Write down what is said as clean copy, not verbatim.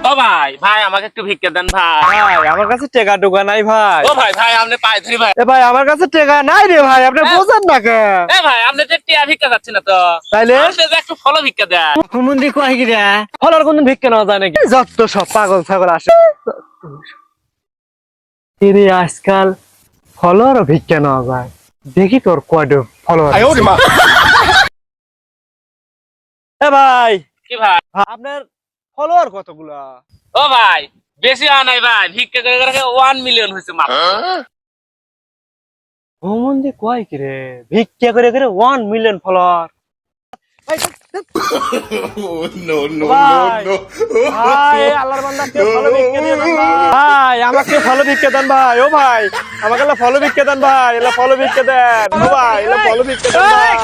ও ভাই ভাই আমাকে একটু ভিক্ষা দেন ভাই। ভাই আমার কাছে টাকা টুকা নাই ভাই। ও ভাই ভাই আপনি পায়ে ধরি ভাই। এ ভাই আমার কাছে টাকা নাই রে ভাই, আপনি বোঝেন না কে? এ ভাই আপনি যে টিয়া ভিক্ষা যাচ্ছেন না তো, তাইলে আপনি যে একটু ফলো ভিক্ষা দেন। হুমুন্দি কয় কি রে? ফলার কোনদিন ভিক্ষা নেওয়া যায় নাকি? যত সব পাগল ছাগল আসে। এরে আজকাল ফলোয়ার ভিক্ষা নেওয়া যায়, দেখি তোর কয়টা ফলোয়ার। এ ভাই কি ভাই? আপনার ফলোয়ার কতগুলা? ও ভাই বেশি হয় নাই ভাই, ভিক্ষা করে করে 1 মিলিয়ন হয়েছে মাত্র। হুমুন্দি কয় কি রে? ভিক্ষা করে করে 1 মিলিয়ন ফলোয়ার। ভাই আল্লাহর বান্দা কেউ ফলো ভিক্ষা দিয়ে দেন ভাই, আমাকে ফলো ভিক্ষা দেন ভাই। ও ভাই আমাকে ফলো ভিক্ষা দেন ভাই, এলা ফলো ভিক্ষা দেন। ও ভাই এলা ফলো ভিক্ষা দেন ভাই।